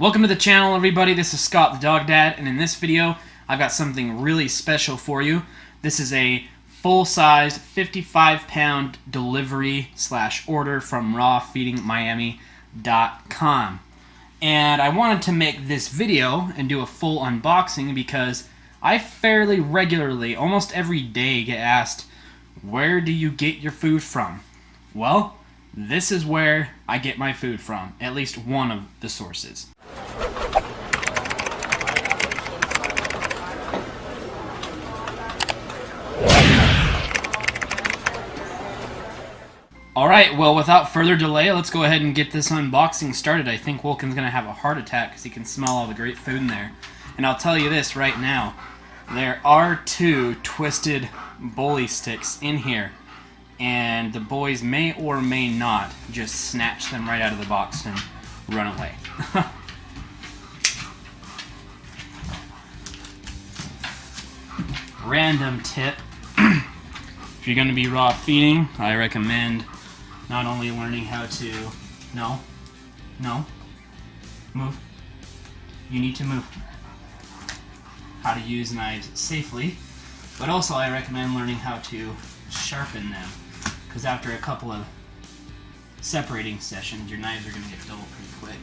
Welcome to the channel, everybody. This is Scott the Dog Dad, and in this video I've got something really special for you. This is a full-sized 55-pound delivery / order from RawPawIQ.com. And I wanted to make this video and do a full unboxing because I fairly regularly, almost every day, get asked, where do you get your food from? Well, this is where I get my food from, at least one of the sources. Alright, well, without further delay, let's go ahead and get this unboxing started. I think Wilkin's going to have a heart attack because he can smell all the great food in there. And I'll tell you this right now, there are 2 twisted bully sticks in here. And the boys may or may not just snatch them right out of the box and run away. Random tip, if you're going to be raw feeding, I recommend not only learning how to, move, you need to move, how to use knives safely, but also I recommend learning how to sharpen them, because after a couple of separating sessions, your knives are going to get dull pretty quick.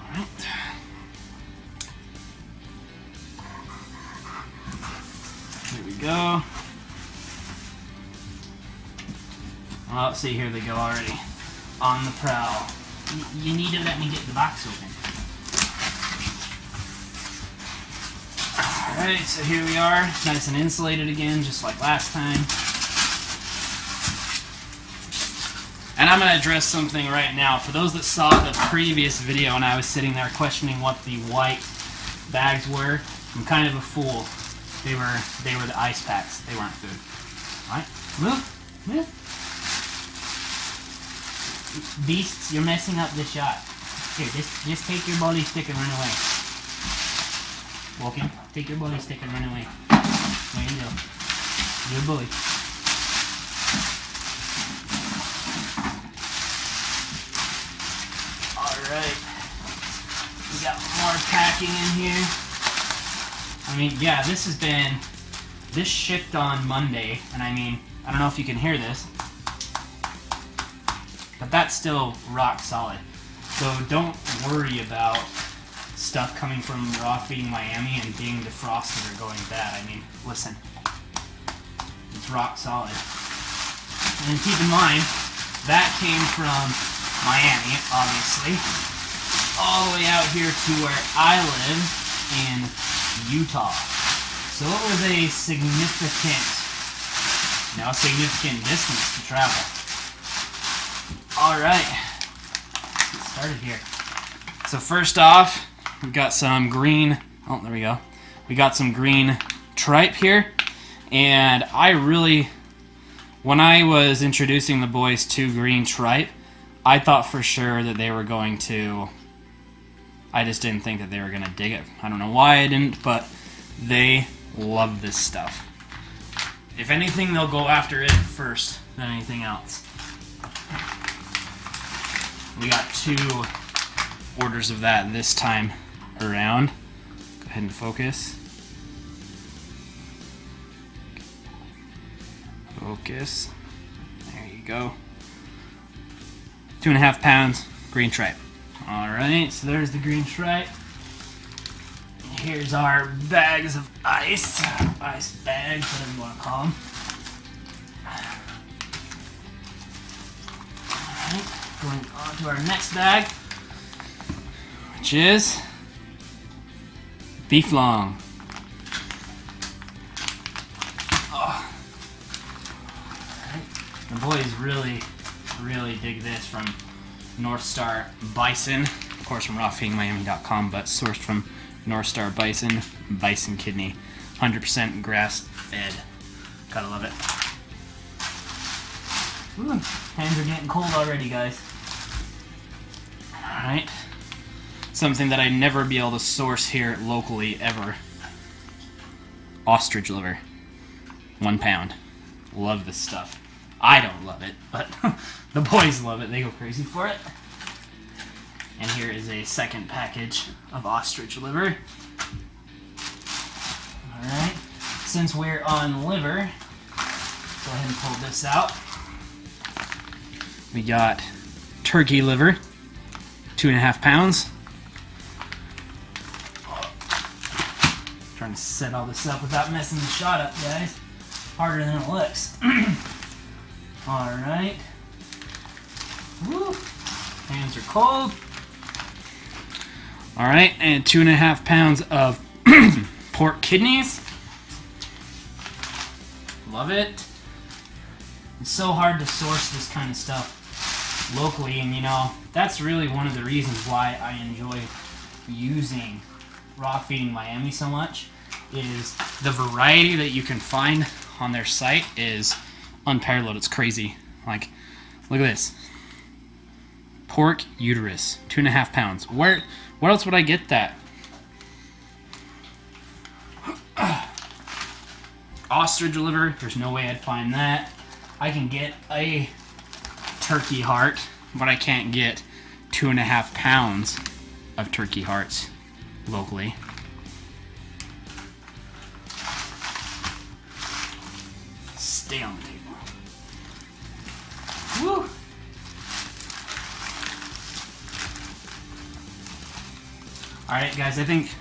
Alright. There we go. Oh, see, here they go already. On the prowl. You need to let me get the box open. Alright, so here we are. Nice and insulated again, just like last time. And I'm going to address something right now. For those that saw the previous video and I was sitting there questioning what the white bags were, I'm kind of a fool. They were the ice packs. They weren't food. Alright, move. Beasts, you're messing up the shot. Here, just take your bully stick and run away. Walking, take your bully stick and run away. There you go. You're a bully. Alright. We got more packing in here. I mean, yeah, this shipped on Monday, and I mean, I don't know if you can hear this, but that's still rock solid. So don't worry about stuff coming from Raw Feeding Miami and being defrosted or going bad. I mean, listen, it's rock solid. And keep in mind, that came from Miami, obviously, all the way out here to where I live in Utah. So it was a significant distance to travel. Alright, let's get started here. So first off, we've got some green, oh there we go. We got some green tripe here. And when I was introducing the boys to green tripe, I thought for sure that they were going to, I just didn't think that they were going to dig it. I don't know why I didn't, but they love this stuff. If anything, they'll go after it first than anything else. We got 2 orders of that this time around. Go ahead and focus. Focus. There you go. 2.5 pounds green tripe. Alright, so there's the green stripe. Here's our bags of ice bags, whatever you want to call them. Alright, going on to our next bag, which is beef long. Oh. Alright, the boys really dig this from North Star Bison, of course from RawPawIQ.com, but sourced from North Star Bison kidney, 100% grass fed. Gotta love it. Ooh, hands are getting cold already, guys. Alright. Something that I'd never be able to source here locally ever. Ostrich liver. 1 pound. Love this stuff. I don't love it, but the boys love it. They go crazy for it. And here is a second package of ostrich liver. Alright, since we're on liver, go ahead and pull this out. We got turkey liver, 2.5 pounds. Trying to set all this up without messing the shot up, guys. Harder than it looks. Alright. Woo! Hands are cold. Alright, and 2.5 pounds of pork kidneys. Love it. It's so hard to source this kind of stuff locally, and you know, that's really one of the reasons why I enjoy using Raw Feeding Miami so much, is the variety that you can find on their site is unparalleled. It's crazy. Like, look at this. Pork uterus, 2.5 pounds. Where else would I get that? Ostrich liver, there's no way I'd find that. I can get a turkey heart, but I can't get 2.5 pounds of turkey hearts locally. Stay on the table. Woo! Alright guys, I think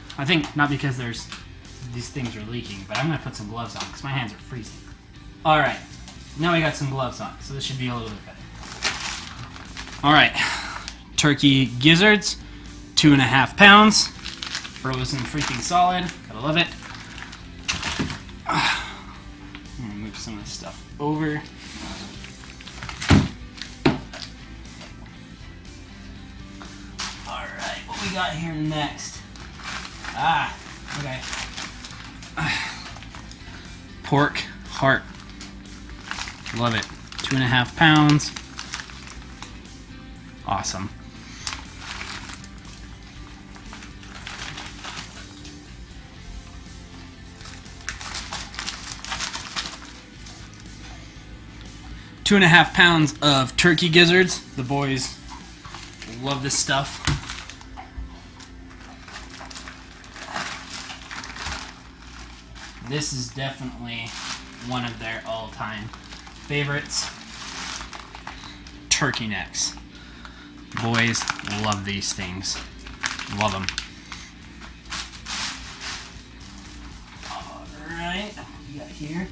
not because these things are leaking, but I'm gonna put some gloves on because my hands are freezing. Alright, now we got some gloves on, so this should be a little bit better. Alright, turkey gizzards, 2.5 pounds, frozen freaking solid, gotta love it. I'm gonna move some of this stuff over. Alright, what we got here next? Okay. Pork heart. Love it. 2.5 pounds. Awesome. Two and a half pounds of turkey gizzards. The boys love this stuff. This is definitely one of their all-time favorites. Turkey necks. Boys love these things. Love them. Alright, what we got here?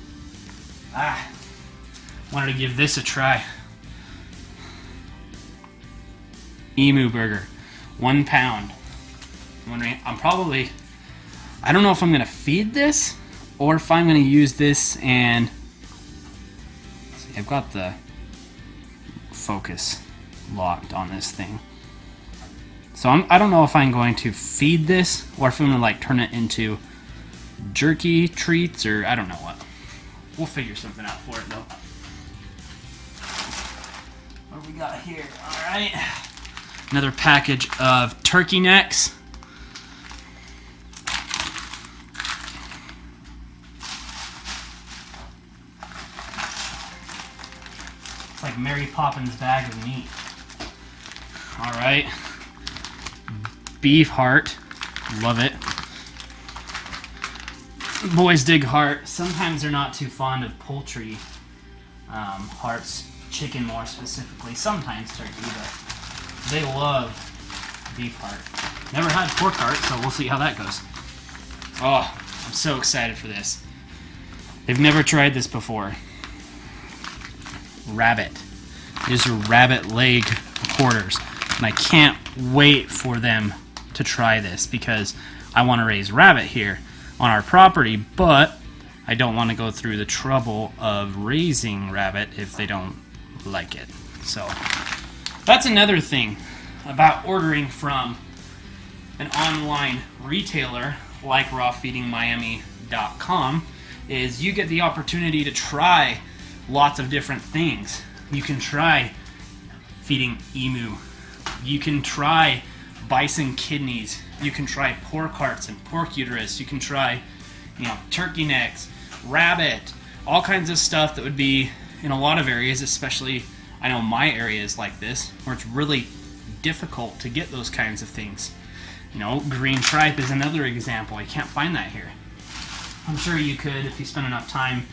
Wanted to give this a try. Emu burger. 1 pound. I'm wondering, I don't know if I'm going to feed this or if I'm going to use this and... See, I've got the focus locked on this thing. So I don't know if I'm going to feed this or if I'm going to like turn it into jerky treats or I don't know what. We'll figure something out for it though. What do we got here? Alright. Another package of turkey necks. It's like Mary Poppins' bag of meat. Alright. Beef heart. Love it. Boys dig heart. Sometimes they're not too fond of poultry hearts. Chicken more specifically. Sometimes turkey, but they love beef heart. Never had pork heart, so we'll see how that goes. Oh, I'm so excited for this. They've never tried this before. Rabbit. These are rabbit leg quarters. And I can't wait for them to try this because I want to raise rabbit here on our property, but I don't want to go through the trouble of raising rabbit if they don't like it. So that's another thing about ordering from an online retailer like RawFeedingMiami.com is you get the opportunity to try lots of different things. You can try feeding emu. You can try bison kidneys. You can try pork hearts and pork uterus. You can try, turkey necks, rabbit, all kinds of stuff that would be in a lot of areas, especially I know my area is like this, where it's really difficult to get those kinds of things. You know, green tripe is another example. You can't find that here. I'm sure you could if you spend enough time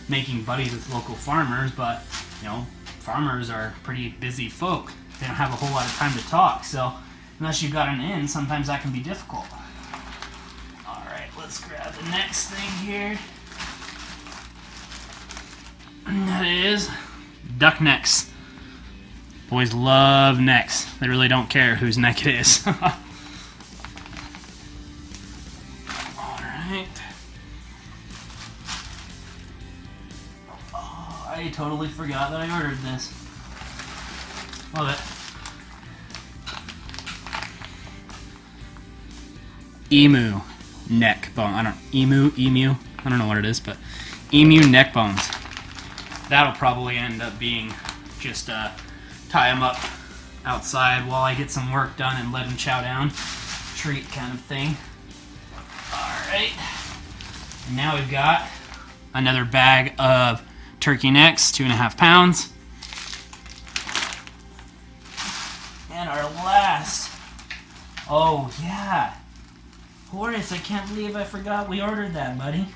making buddies with local farmers, but you know, farmers are pretty busy folk. They don't have a whole lot of time to talk, so unless you've got an in, sometimes that can be difficult. Alright, let's grab the next thing here. And that is duck necks. Boys love necks. They really don't care whose neck it is. Alright. Oh, I totally forgot that I ordered this. Love it. Emu neck bone. Emu. I don't know what it is, but emu neck bones. That'll probably end up being just tie them up outside while I get some work done and let them chow down. Treat kind of thing. Alright. And now we've got another bag of turkey necks, 2.5 pounds. And our last. Oh, yeah. Horace, I can't believe I forgot we ordered that, buddy.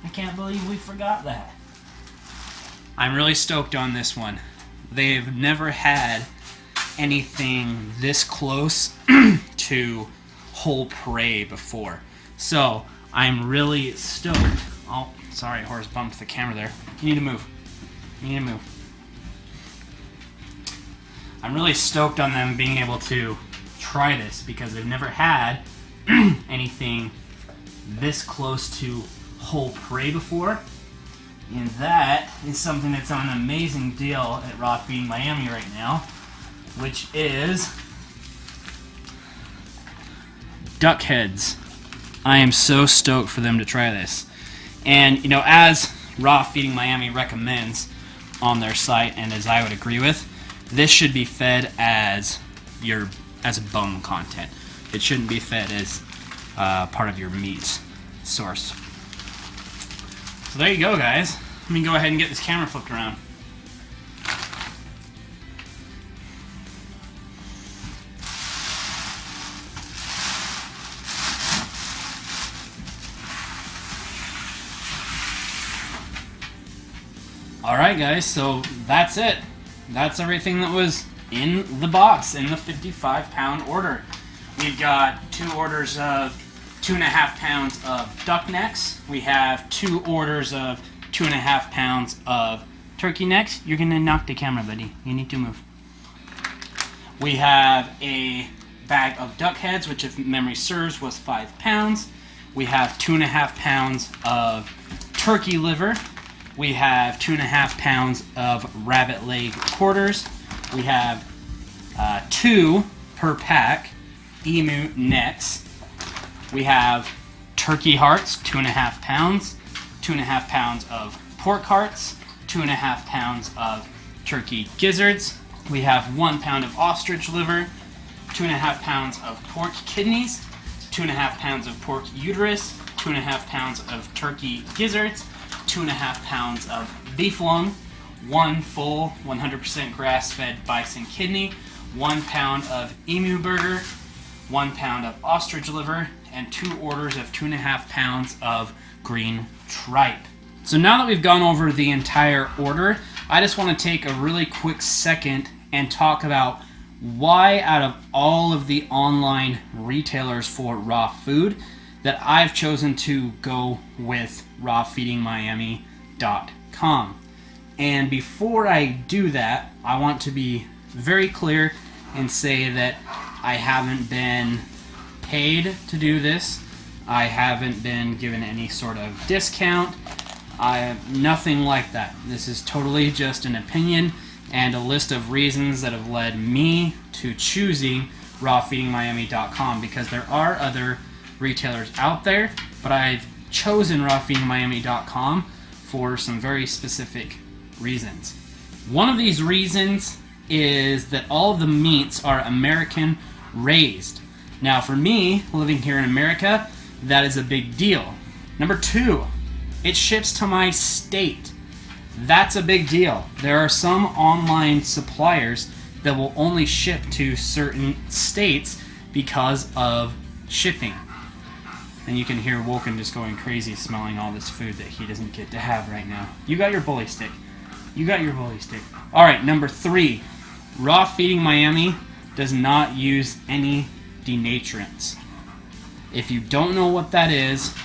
I can't believe we forgot that. I'm really stoked on this one. They've never had anything this close to whole prey before. So, I'm really stoked. Oh, sorry, Horace bumped the camera there. You need to move. You need to move. I'm really stoked on them being able to try this because they've never had anything this close to whole prey before. And that is something that's on an amazing deal at Raw Feeding Miami right now, which is duck heads. I am so stoked for them to try this. And, you know, as Raw Feeding Miami recommends on their site, and as I would agree with, this should be fed as bone content. It shouldn't be fed as part of your meat source. So there you go, guys. Let me go ahead and get this camera flipped around. Alright guys, so that's it. That's everything that was in the box, in the 55-pound order. We've got 2 orders of 2.5 pounds of duck necks. We have 2 orders of 2.5 pounds of turkey necks. You're gonna knock the camera, buddy. You need to move. We have a bag of duck heads, which if memory serves was 5 pounds. We have 2.5 pounds of turkey liver. We have 2.5 pounds of rabbit leg quarters. We have 2 per pack emu necks. We have turkey hearts, 2.5 pounds, 2.5 pounds of pork hearts, 2.5 pounds of turkey gizzards. We have 1 pound of ostrich liver, 2.5 pounds of pork kidneys, 2.5 pounds of pork uterus, 2.5 pounds of turkey gizzards, 2.5 pounds of beef lung, 1 full 100% grass-fed bison kidney, 1 pound of emu burger, 1 pound of ostrich liver, and 2 orders of 2.5 pounds of green tripe. So now that we've gone over the entire order, I just want to take a really quick second and talk about why out of all of the online retailers for raw food that I've chosen to go with RawFeedingMiami.com. And before I do that, I want to be very clear and say that I haven't been paid to do this. I haven't been given any sort of discount. Nothing like that. This is totally just an opinion and a list of reasons that have led me to choosing RawFeedingMiami.com, because there are other retailers out there, but I've chosen RawFeedingMiami.com for some very specific reasons. One of these reasons is that all of the meats are American raised. Now for me, living here in America, that is a big deal. Number 2, it ships to my state. That's a big deal. There are some online suppliers that will only ship to certain states because of shipping. And you can hear Woken just going crazy smelling all this food that he doesn't get to have right now. You got your bully stick. You got your bully stick. Alright, number 3. Raw Feeding Miami does not use any denaturants. If you don't know what that is,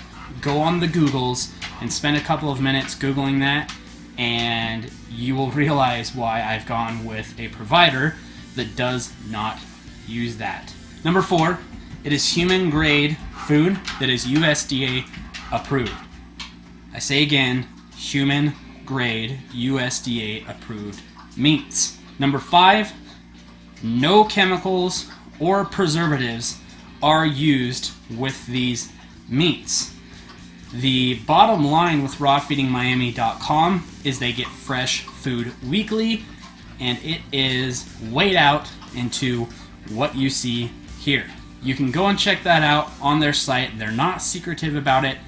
go on the Googles and spend a couple of minutes Googling that, and you will realize why I've gone with a provider that does not use that. Number 4, it is human grade food that is USDA approved. I say again, human grade USDA approved meats. Number 5, no chemicals or preservatives are used with these meats. The bottom line with rawfeedingmiami.com is they get fresh food weekly, and it is weighed out into what you see here. You can go and check that out on their site. They're not secretive about it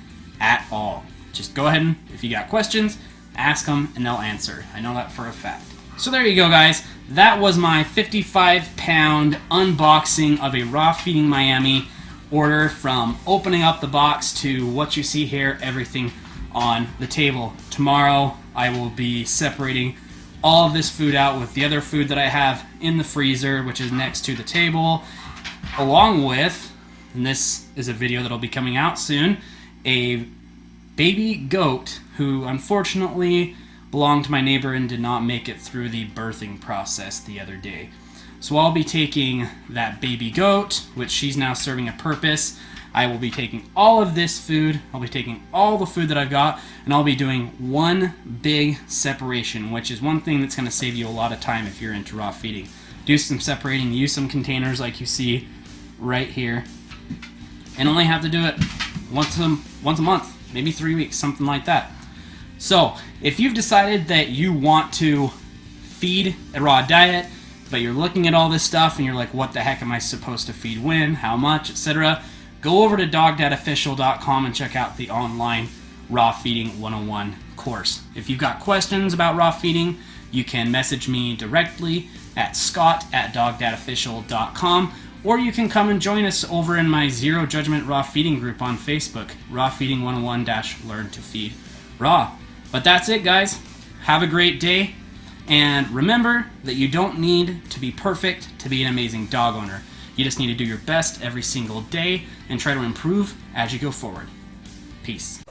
at all. Just go ahead and, if you got questions, ask them and they'll answer. I know that for a fact. So there you go, guys. That was my 55-pound unboxing of a Raw Feeding Miami order, from opening up the box to what you see here, everything on the table. Tomorrow I will be separating all of this food out with the other food that I have in the freezer, which is next to the table, along with, and this is a video that'll be coming out soon, a baby goat who unfortunately belonged to my neighbor and did not make it through the birthing process the other day. So I'll be taking that baby goat, which she's now serving a purpose. I will be taking all of this food, I'll be taking all the food that I've got, and I'll be doing one big separation, which is one thing that's going to save you a lot of time if you're into raw feeding. Do some separating, use some containers like you see right here, and only have to do it once a month, maybe 3 weeks, something like that. So if you've decided that you want to feed a raw diet, but you're looking at all this stuff and you're like, what the heck am I supposed to feed when, how much, etc., go over to dogdadofficial.com and check out the online Raw Feeding 101 course. If you've got questions about raw feeding, you can message me directly at scott@dogdadofficial.com, or you can come and join us over in my Zero Judgment Raw Feeding group on Facebook, Raw Feeding 101-Learn to Feed Raw. But that's it, guys. Have a great day. And remember that you don't need to be perfect to be an amazing dog owner. You just need to do your best every single day and try to improve as you go forward. Peace.